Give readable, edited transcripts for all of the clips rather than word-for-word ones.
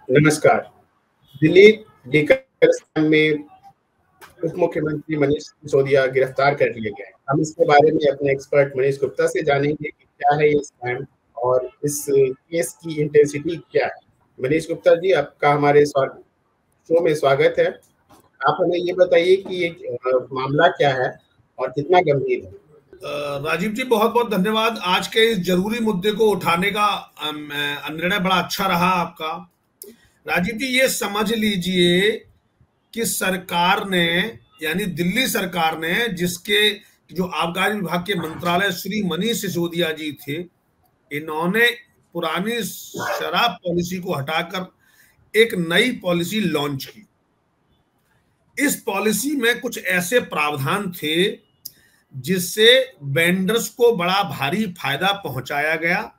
नमस्कार। Delhi liquor scam में उप मुख्यमंत्री मनीष सिसोदिया गिरफ्तार कर लिए गए। हम इसके बारे में अपने एक्सपर्ट मनीष गुप्ता से जानेंगे कि क्या है ये स्कैम और इस केस की इंटेंसिटी क्या है। मनीष गुप्ता जी, आपका हमारे शो में स्वागत है। आप हमें ये बताइए कि ये मामला क्या है और कितना गंभीर है। राजीव जी, बहुत बहुत धन्यवाद। आज के इस जरूरी मुद्दे को उठाने का निर्णय बड़ा अच्छा रहा आपका। राजीव जी, ये समझ लीजिए कि सरकार ने, यानी दिल्ली सरकार ने, जिसके जो आबकारी विभाग के मंत्रालय श्री मनीष सिसोदिया जी थे, इन्होंने पुरानी शराब पॉलिसी को हटाकर एक नई पॉलिसी लॉन्च की। इस पॉलिसी में कुछ ऐसे प्रावधान थे जिससे वेंडर्स को बड़ा भारी फायदा पहुंचाया गया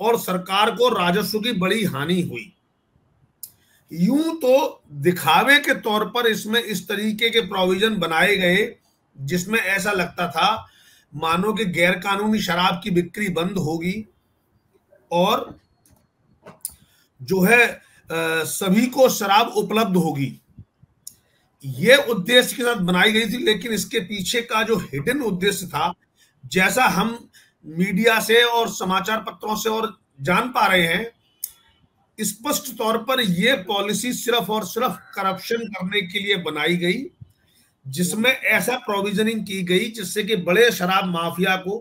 और सरकार को राजस्व की बड़ी हानि हुई। यूं तो दिखावे के तौर पर इसमें इस तरीके के प्रोविजन बनाए गए जिसमें ऐसा लगता था मानो कि गैरकानूनी शराब की बिक्री बंद होगी और जो है सभी को शराब उपलब्ध होगी। ये उद्देश्य के साथ बनाई गई थी, लेकिन इसके पीछे का जो हिडन उद्देश्य था, जैसा हम मीडिया से और समाचार पत्रों से और जान पा रहे हैं, स्पष्ट तौर पर यह पॉलिसी सिर्फ और सिर्फ करप्शन करने के लिए बनाई गई, जिसमें ऐसा प्रोविजनिंग की गई जिससे कि बड़े शराब माफिया को,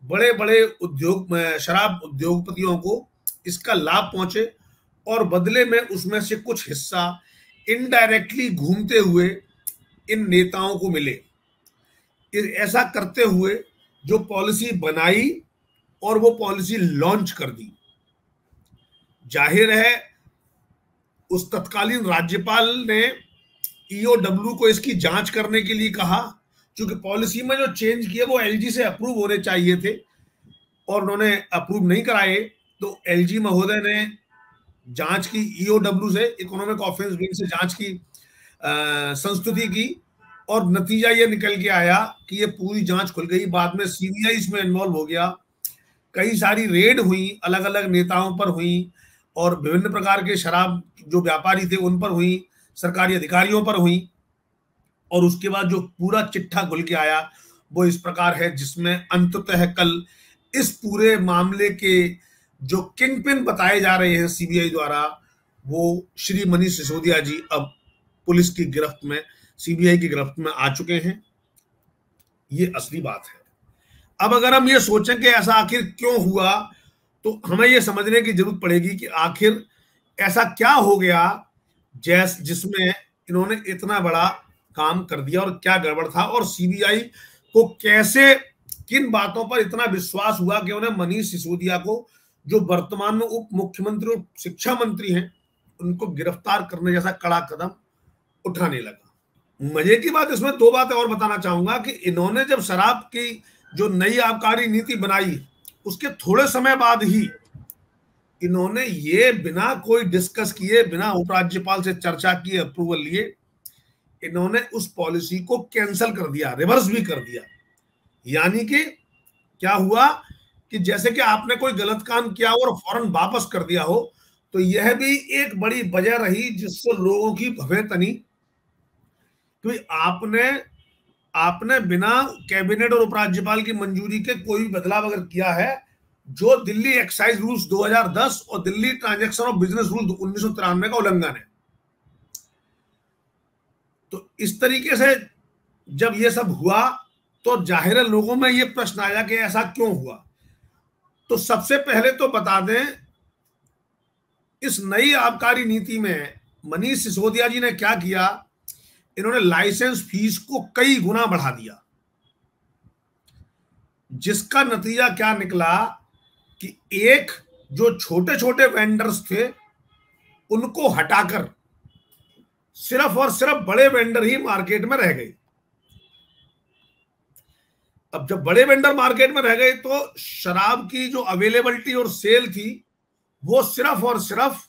बड़े बड़े शराब उद्योगपतियों को इसका लाभ पहुंचे और बदले में उसमें से कुछ हिस्सा इनडायरेक्टली घूमते हुए इन नेताओं को मिले। ऐसा करते हुए जो पॉलिसी बनाई और वो पॉलिसी लॉन्च कर दी, जाहिर है उस तत्कालीन राज्यपाल ने ईओडब्ल्यू को इसकी जांच करने के लिए कहा, क्योंकि पॉलिसी में जो चेंज किए वो एलजी से अप्रूव होने चाहिए थे और उन्होंने अप्रूव नहीं कराए। तो एलजी महोदय ने जांच की, ईओडब्ल्यू से, इकोनॉमिक ऑफेंस विंग से जांच की, संस्तुति की, और नतीजा ये निकल के आया कि ये पूरी जांच खुल गई। बाद में सीबीआई इसमें इन्वॉल्व हो गया, कई सारी रेड हुई, अलग अलग नेताओं पर हुई और विभिन्न प्रकार के शराब जो व्यापारी थे उन पर हुई, सरकारी अधिकारियों पर हुई, और उसके बाद जो पूरा चिट्ठा खुल के आया वो इस प्रकार है, जिसमें अंततः कल इस पूरे मामले के जो किंग पिन बताए जा रहे हैं सीबीआई द्वारा, वो श्री मनीष सिसोदिया जी अब पुलिस की गिरफ्त में, सीबीआई की गिरफ्त में आ चुके हैं। ये असली बात है। अब अगर हम ये सोचें कि ऐसा आखिर क्यों हुआ, तो हमें ये समझने की जरूरत पड़ेगी कि आखिर ऐसा क्या हो गया जिसमें इन्होंने इतना बड़ा काम कर दिया और क्या गड़बड़ था, और सीबीआई को कैसे, किन बातों पर इतना विश्वास हुआ कि उन्हें मनीष सिसोदिया को, जो वर्तमान में उप मुख्यमंत्री और शिक्षा मंत्री हैं, उनको गिरफ्तार करने जैसा कड़ा कदम उठाने लगा। मजे की बात इसमें दो बातें और बताना चाहूंगा कि इन्होंने जब शराब की जो नई आबकारी नीति बनाई, उसके थोड़े समय बाद ही इन्होंने ये बिना कोई डिस्कस किए, बिना उपराज्यपाल से चर्चा किए, अप्रूवल लिए, इन्होंने उस पॉलिसी को कैंसिल कर दिया, रिवर्स भी कर दिया। यानी कि क्या हुआ कि जैसे कि आपने कोई गलत काम किया हो और फौरन वापस कर दिया हो, तो यह भी एक बड़ी वजह रही जिससे लोगों की भवें तनी, क्योंकि आपने बिना कैबिनेट और उपराज्यपाल की मंजूरी के कोई भी बदलाव अगर किया है, जो दिल्ली एक्साइज रूल्स 2010 और Delhi transaction of business rule 1993 का उल्लंघन है। तो इस तरीके से जब ये सब हुआ तो जाहिर है लोगों में ये प्रश्न आया कि ऐसा क्यों हुआ। तो सबसे पहले तो बता दें, इस नई आबकारी नीति में मनीष सिसोदिया जी ने क्या किया, इन्होंने लाइसेंस फीस को कई गुना बढ़ा दिया, जिसका नतीजा क्या निकला कि एक जो छोटे छोटे वेंडर्स थे उनको हटाकर सिर्फ और सिर्फ बड़े वेंडर ही मार्केट में रह गए। अब जब बड़े वेंडर मार्केट में रह गए तो शराब की जो अवेलेबिलिटी और सेल थी वो सिर्फ और सिर्फ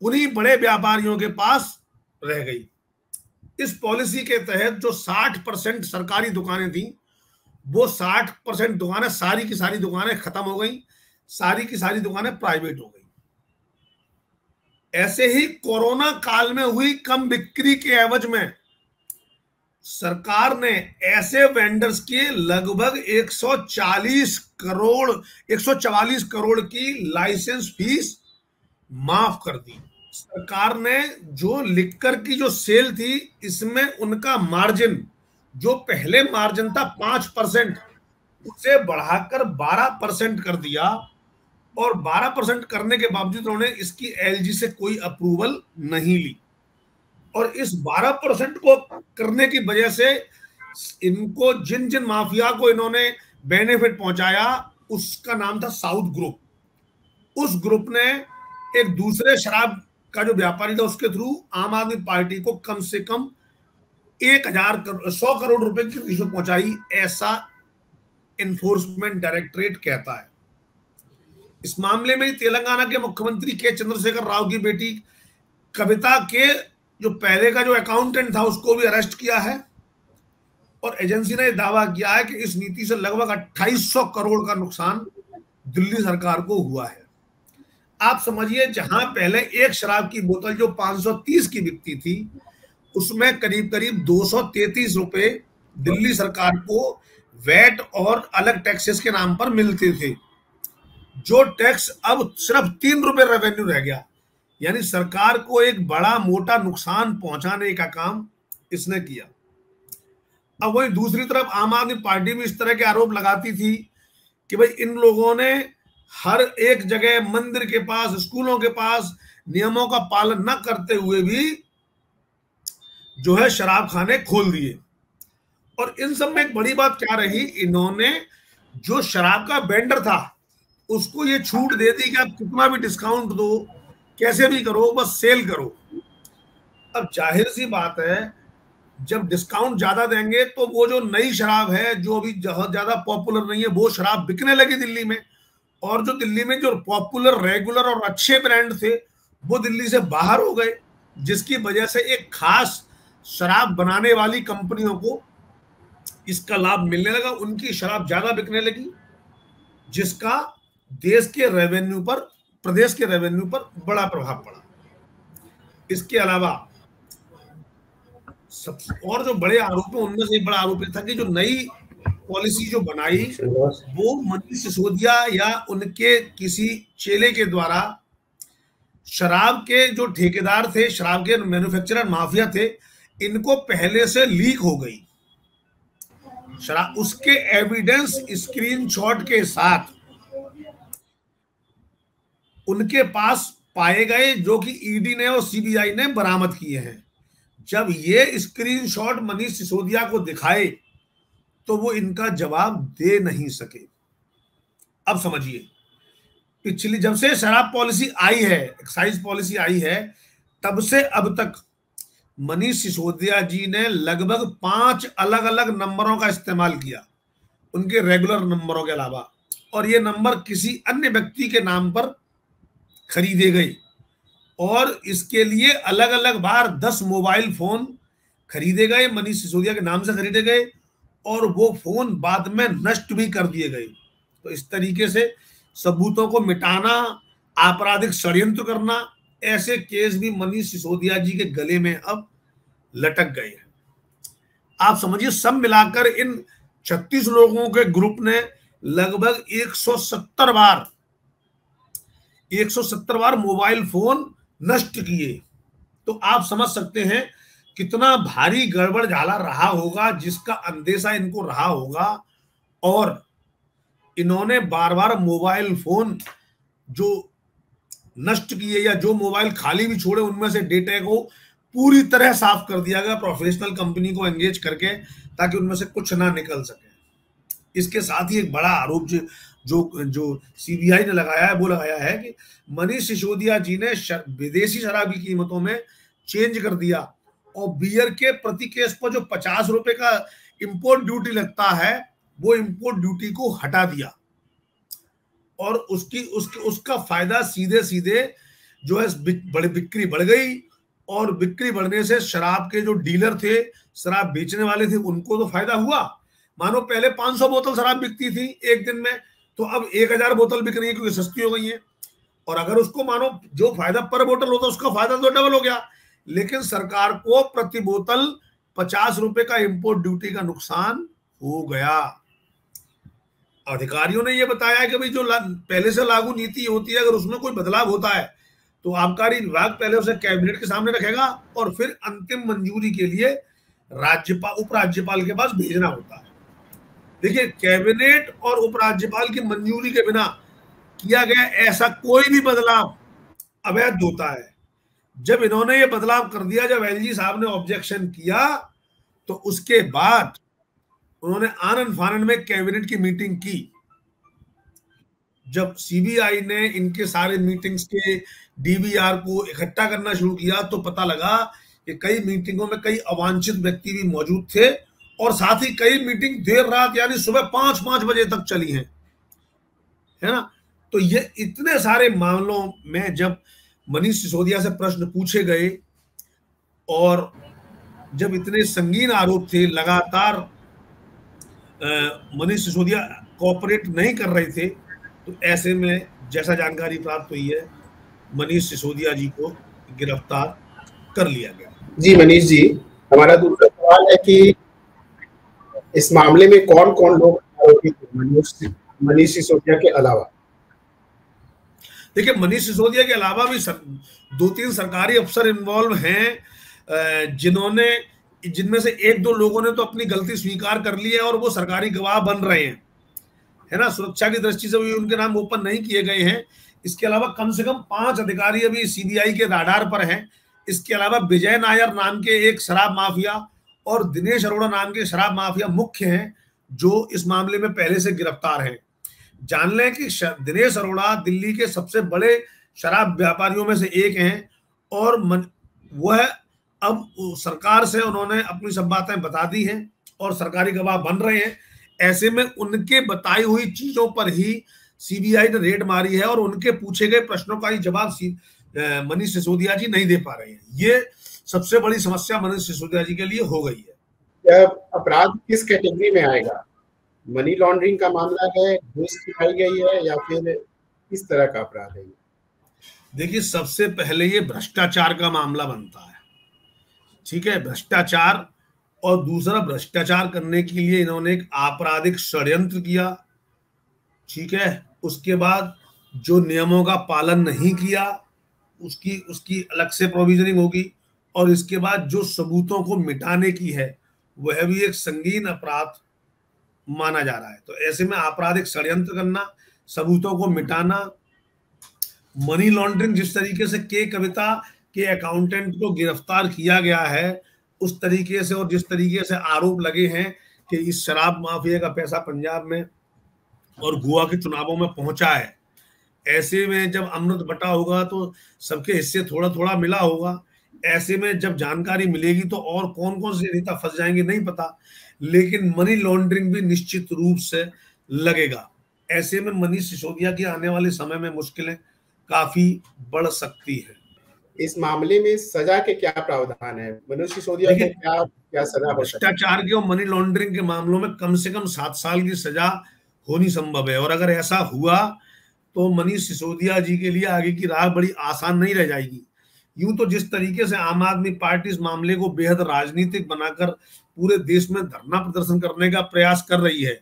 उन्हीं बड़े व्यापारियों के पास रह गई। इस पॉलिसी के तहत जो 60% सरकारी दुकानें थी, वो 60% दुकानें, सारी की सारी दुकानें खत्म हो गई, सारी की सारी दुकानें प्राइवेट हो गई। ऐसे ही कोरोना काल में हुई कम बिक्री के एवज में सरकार ने ऐसे वेंडर्स के लगभग 144 करोड़ की लाइसेंस फीस माफ कर दी। सरकार ने जो लिक्कर की जो सेल थी, इसमें उनका मार्जिन, जो पहले मार्जिन था 5%, उसे बढ़ाकर 12% कर दिया। और 12% करने के बावजूद उन्होंने इसकी एलजी से कोई अप्रूवल नहीं ली। और इस 12% को करने की वजह से इनको जिन जिन माफिया को इन्होंने बेनिफिट पहुंचाया, उसका नाम था साउथ ग्रुप। उस ग्रुप ने एक दूसरे शराब का जो व्यापारी था, उसके थ्रू आम आदमी पार्टी को कम से कम 100 करोड़ रुपए की रिश्वत पहुंचाई, ऐसा एनफोर्समेंट डायरेक्टरेट कहता है। इस मामले में तेलंगाना के मुख्यमंत्री के चंद्रशेखर राव की बेटी कविता के जो पहले का जो अकाउंटेंट था, उसको भी अरेस्ट किया है। और एजेंसी ने दावा किया है कि इस नीति से लगभग 2800 करोड़ का नुकसान दिल्ली सरकार को हुआ है। आप समझिए, जहां पहले एक शराब की बोतल जो 530 की बिकती थी, उसमें करीब करीब 233 रुपए दिल्ली सरकार को वैट और अलग टैक्सेस के नाम पर मिलते थे। जो टैक्स अब सिर्फ 3 रुपए रेवेन्यू रह गया। यानी सरकार को एक बड़ा मोटा नुकसान पहुंचाने का काम इसने किया। अब वही दूसरी तरफ आम आदमी पार्टी भी इस तरह के आरोप लगाती थी कि भाई इन लोगों ने हर एक जगह, मंदिर के पास, स्कूलों के पास, नियमों का पालन न करते हुए भी जो है शराब खाने खोल दिए। और इन सब में एक बड़ी बात क्या रही, इन्होंने जो शराब का वेंडर था उसको ये छूट दे दी कि आप कितना भी डिस्काउंट दो, कैसे भी करो, बस सेल करो। अब जाहिर सी बात है, जब डिस्काउंट ज्यादा देंगे तो वो जो नई शराब है, जो अभी ज्यादा पॉपुलर नहीं है, वो शराब बिकने लगी दिल्ली में। और जो दिल्ली में जो पॉपुलर, रेगुलर और अच्छे ब्रांड थे, वो दिल्ली से बाहर हो गए, जिसकी वजह से एक खास शराब बनाने वाली कंपनियों को इसका लाभ मिलने लगा। उनकी शराब ज्यादा बिकने लगी, जिसका देश के रेवेन्यू पर, प्रदेश के रेवेन्यू पर बड़ा प्रभाव पड़ा। इसके अलावा सब और जो बड़े आरोप है, उनमें से एक बड़ा आरोप था कि जो नई पॉलिसी जो बनाई, वो मनीष सिसोदिया या उनके किसी चेले के द्वारा शराब के जो ठेकेदार थे, शराब के मैन्युफैक्चरर माफिया थे, इनको पहले से लीक हो गई शराब। उसके एविडेंस स्क्रीनशॉट के साथ उनके पास पाए गए, जो कि ईडी ने और सीबीआई ने बरामद किए हैं। जब ये स्क्रीनशॉट मनीष सिसोदिया को दिखाए तो वो इनका जवाब दे नहीं सके। अब समझिए, पिछली जब से शराब पॉलिसी आई है, एक्साइज पॉलिसी आई है, तब से अब तक मनीष सिसोदिया जी ने लगभग 5 अलग अलग नंबरों का इस्तेमाल किया, उनके रेगुलर नंबरों के अलावा। और ये नंबर किसी अन्य व्यक्ति के नाम पर खरीदे गए, और इसके लिए अलग अलग बार 10 मोबाइल फोन खरीदे गए, मनीष सिसोदिया के नाम से खरीदे गए, और वो फोन बाद में नष्ट भी कर दिए गए। तो इस तरीके से सबूतों को मिटाना, आपराधिक षड्यंत्र करना, ऐसे केस भी मनीष सिसोदिया जी के गले में अब लटक गए हैं। आप समझिए, सब मिलाकर इन 36 लोगों के ग्रुप ने लगभग 170 बार मोबाइल फोन नष्ट किए। तो आप समझ सकते हैं कितना भारी गड़बड़ झाला रहा होगा, जिसका अंदेशा इनको रहा होगा। और इन्होंने बार बार मोबाइल फोन जो नष्ट किए या जो मोबाइल खाली भी छोड़े, उनमें से डेटा को पूरी तरह साफ कर दिया गया, प्रोफेशनल कंपनी को एंगेज करके, ताकि उनमें से कुछ ना निकल सके। इसके साथ ही एक बड़ा आरोप जो सीबीआई ने लगाया है, वो लगाया है कि मनीष सिसोदिया जी ने विदेशी शराब की कीमतों में चेंज कर दिया, और बियर के प्रति केस पर जो 50 रुपए का इंपोर्ट ड्यूटी लगता है, वो इंपोर्ट ड्यूटी को हटा दिया। और उसका फायदा सीधे सीधे जो है बिक्री बढ़ गई, और बिक्री बढ़ने से शराब के जो डीलर थे, शराब बेचने वाले थे, उनको तो फायदा हुआ। मानो पहले 500 बोतल शराब बिकती थी एक दिन में, तो अब 1000 बोतल बिक रही है, क्योंकि सस्ती हो गई है। और अगर उसको मानो जो फायदा पर बोतल होता उसका फायदा तो डबल हो गया, लेकिन सरकार को प्रति बोतल 50 रुपए का इंपोर्ट ड्यूटी का नुकसान हो गया। अधिकारियों ने यह बताया है कि भाई जो पहले से लागू नीति होती है, अगर उसमें कोई बदलाव होता है तो आबकारी विभाग पहले उसे कैबिनेट के सामने रखेगा और फिर अंतिम मंजूरी के लिए राज्यपाल उपराज्यपाल के पास भेजना होता है। देखिए, कैबिनेट और उपराज्यपाल की मंजूरी के बिना किया गया ऐसा कोई भी बदलाव अवैध होता है। जब इन्होंने ये बदलाव कर दिया, जब एलजी साहब ने ऑब्जेक्शन किया, तो उसके बाद उन्होंने आनन फानन में कैबिनेट की मीटिंग की। जब सीबीआई ने इनके सारे मीटिंग्स के डीवीआर को इकट्ठा करना शुरू किया तो पता लगा कि कई मीटिंगों में कई अवांछित व्यक्ति भी मौजूद थे और साथ ही कई मीटिंग देर रात यानी सुबह 5-5 बजे तक चली हैं, है ना। तो ये इतने सारे मामलों में जब मनीष सिसोदिया से प्रश्न पूछे गए और जब इतने संगीन आरोप थे, लगातार मनीष सिसोदिया कोऑपरेट नहीं कर रहे थे, तो ऐसे में जैसा जानकारी प्राप्त हुई है, मनीष सिसोदिया जी को गिरफ्तार कर लिया गया। जी मनीष जी, हमारा दूसरा सवाल है कि इस मामले में कौन कौन लोग आरोपी थे मनीष सिसोदिया के अलावा? देखिए, मनीष सिसोदिया के अलावा भी 2-3 सरकारी अफसर इन्वॉल्व हैं, जिनमें से 1-2 लोगों ने तो अपनी गलती स्वीकार कर ली है और वो सरकारी गवाह बन रहे हैं, है ना। सुरक्षा की दृष्टि से भी उनके नाम ओपन नहीं किए गए हैं। इसके अलावा कम से कम 5 अधिकारी अभी सीबीआई के राडार पर हैं। इसके अलावा विजय नायर नाम के एक शराब माफिया और दिनेश अरोड़ा नाम के शराब माफिया मुख्य हैं, जो इस मामले में पहले से गिरफ्तार हैं। जान लें कि दिनेश अरोड़ा दिल्ली के सबसे बड़े शराब व्यापारियों में से एक हैं और वह अब सरकार से उन्होंने अपनी सब बातें बता दी हैं और सरकारी गवाह बन रहे हैं। ऐसे में उनके बताई हुई चीजों पर ही सीबीआई ने रेड मारी है और उनके पूछे गए प्रश्नों का ही जवाब मनीष सिसोदिया जी नहीं दे पा रहे हैं। ये सबसे बड़ी समस्या मनीष सिसोदिया जी के लिए हो गई है। अपराध किस कैटेगरी में आएगा? मनी लॉन्ड्रिंग का मामला है, घूस खाई गई है, या फिर किस तरह का अपराध है? देखिए, सबसे पहले ये भ्रष्टाचार का मामला बनता है, ठीक है, भ्रष्टाचार। और दूसरा, भ्रष्टाचार करने के लिए इन्होंने एक आपराधिक षड्यंत्र किया, ठीक है। उसके बाद जो नियमों का पालन नहीं किया उसकी अलग से प्रोविजनिंग होगी, और इसके बाद जो सबूतों को मिटाने की है वह भी एक संगीन अपराध माना जा रहा है। तो ऐसे में आपराधिक षड्यंत्र करना, सबूतों को मिटाना, मनी लॉन्ड्रिंग, जिस तरीके से के कविता के अकाउंटेंट को गिरफ्तार किया गया है उस तरीके से, और जिस तरीके से आरोप लगे हैं कि इस शराब माफिया का पैसा पंजाब में और गोवा के चुनावों में पहुंचा है, ऐसे में जब अमृत बटा होगा तो सबके हिस्से थोड़ा थोड़ा मिला होगा। ऐसे में जब जानकारी मिलेगी तो और कौन कौन से नेता फंस जाएंगे नहीं पता, लेकिन मनी लॉन्ड्रिंग भी निश्चित रूप से लगेगा। ऐसे में मनीष सिसोदिया की आने वाले समय में मुश्किलें काफी बढ़ सकती है। इस मामले में सजा के क्या प्रावधान है? मनीष सिसोदिया को क्या सजा हो सकती है? भ्रष्टाचार के और मनी लॉन्ड्रिंग के मामलों में कम से कम 7 साल की सजा होनी संभव है, और अगर ऐसा हुआ तो मनीष सिसोदिया जी के लिए आगे की राह बड़ी आसान नहीं रह जाएगी। यूं तो जिस तरीके से आम आदमी पार्टी इस मामले को बेहद राजनीतिक बनाकर पूरे देश में धरना प्रदर्शन करने का प्रयास कर रही है,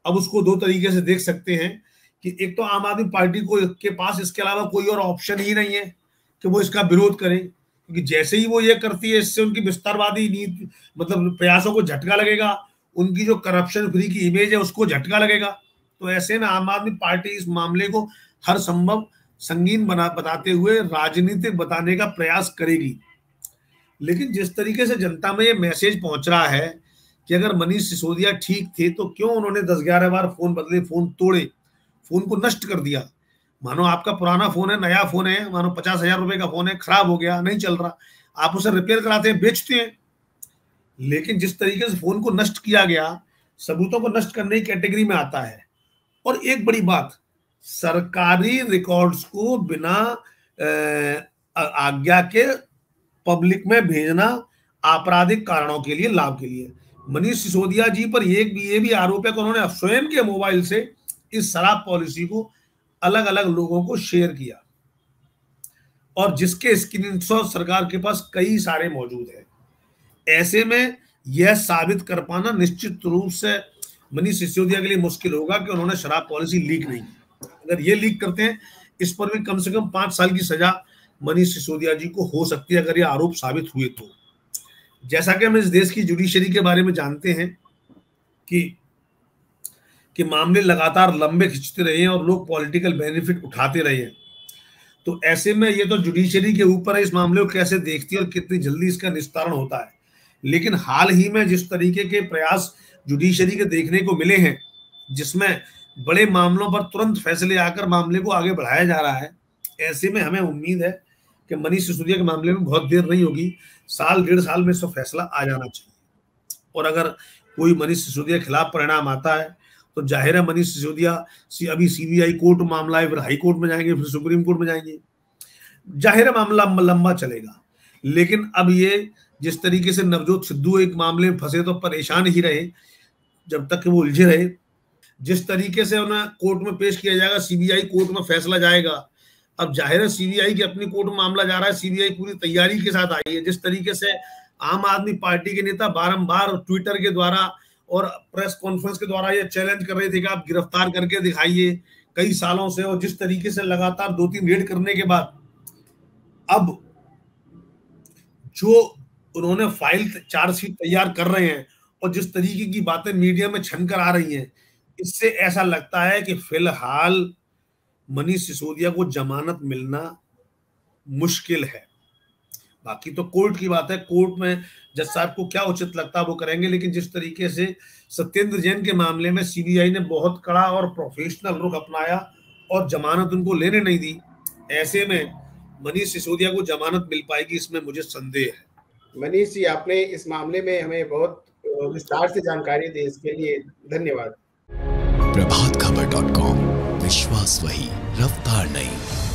अब उसको 2 तरीके से देख सकते हैं कि एक तो आम आदमी पार्टी को के पास इसके अलावा कोई और ऑप्शन ही नहीं है कि वो इसका विरोध करें, क्योंकि जैसे ही वो ये करती है इससे उनकी विस्तारवादी नीति मतलब प्रयासों को झटका लगेगा, उनकी जो करप्शन फ्री की इमेज है उसको झटका लगेगा। तो ऐसे में आम आदमी पार्टी इस मामले को हर संभव संगीन बताते हुए राजनीतिक बताने का प्रयास करेगी। लेकिन जिस तरीके से जनता में ये मैसेज पहुंच रहा है कि अगर मनीष सिसोदिया ठीक थे तो क्यों उन्होंने 10-11 बार फोन बदले, फोन तोड़े, फोन को नष्ट कर दिया। मानो आपका पुराना फोन है, नया फोन है, मानो 50,000 रुपए का फोन है, खराब हो गया, नहीं चल रहा, आप उसे रिपेयर कराते हैं, बेचते हैं। लेकिन जिस तरीके से फोन को नष्ट किया गया, सबूतों को नष्ट करने की कैटेगरी में आता है। और एक बड़ी बात, सरकारी रिकॉर्ड्स को बिना आज्ञा के पब्लिक में भेजना आपराधिक कारणों के लिए, लाभ के लिए। मनीष सिसोदिया जी पर ये भी आरोप है कि उन्होंने स्वयं के मोबाइल से इस शराब पॉलिसी को अलग अलग लोगों को शेयर किया और जिसके स्क्रीनशॉट सरकार के पास कई सारे मौजूद हैं। ऐसे में यह साबित कर पाना निश्चित रूप से मनीष सिसोदिया के लिए मुश्किल होगा कि उन्होंने शराब पॉलिसी लीक नहीं की। अगर ये लीक करते हैं, इस पर भी कम से कम 5 साल की सजा मनीष सिसोदिया जी को हो सकती है, अगर ये आरोप साबित हुए तो। जैसा कि हम इस देश की जुडिशरी के बारे में जानते हैं कि मामले लगातार लंबे खिंचते रहे हैं और लोग पॉलिटिकल बेनिफिट उठाते रहे हैं, तो ऐसे में ये तो जुडिशरी के ऊपर है इस मामले को कैसे देखती है और कितनी जल्दी इसका निस्तारण होता है। लेकिन हाल ही में जिस तरीके के प्रयास जुडिशरी के देखने को मिले हैं, जिसमें बड़े मामलों पर तुरंत फैसले आकर मामले को आगे बढ़ाया जा रहा है, ऐसे में हमें उम्मीद है कि मनीष सिसोदिया के मामले में बहुत देर नहीं होगी, 1-1.5 साल में इसका फैसला आ जाना चाहिए। और अगर कोई मनीष सिसोदिया के खिलाफ परिणाम आता है तो जाहिर है मनीष सिसोदिया अभी सीबीआई कोर्ट मामला है, फिर हाई कोर्ट में जाएंगे, फिर सुप्रीम कोर्ट में जाएंगे, जाहिर है मामला लंबा चलेगा। लेकिन अब ये जिस तरीके से नवजोत सिद्धू एक मामले में फंसे तो परेशान ही रहे जब तक कि वो उलझे रहे, जिस तरीके से उन्हें कोर्ट में पेश किया जाएगा, सीबीआई कोर्ट में फैसला जाएगा। अब जाहिर है सीबीआई की अपनी कोर्ट में मामला जा रहा है, सीबीआई पूरी तैयारी के साथ आई है। जिस तरीके से आम आदमी पार्टी के नेता बारंबार ट्विटर के द्वारा और प्रेस कॉन्फ्रेंस के द्वारा ये चैलेंज कर रहे थे कि आप गिरफ्तार करके दिखाइए कई सालों से, और जिस तरीके से लगातार 2-3 रेड करने के बाद अब जो उन्होंने फाइल चार्जशीट तैयार कर रहे हैं और जिस तरीके की बातें मीडिया में छनकर आ रही हैं, इससे ऐसा लगता है कि फिलहाल मनीष सिसोदिया को जमानत मिलना मुश्किल है। बाकी तो कोर्ट की बात है, कोर्ट में जज साहब को क्या उचित लगता है वो करेंगे। लेकिन जिस तरीके से सत्येंद्र जैन के मामले में सीबीआई ने बहुत कड़ा और प्रोफेशनल रुख अपनाया और जमानत उनको लेने नहीं दी, ऐसे में मनीष सिसोदिया को जमानत मिल पाएगी इसमें मुझे संदेह है। मनीष जी, आपने इस मामले में हमें बहुत विस्तार से जानकारी दी, इसके लिए धन्यवाद। प्रभातखबर.com, विश्वास वही, रफ्तार नहीं।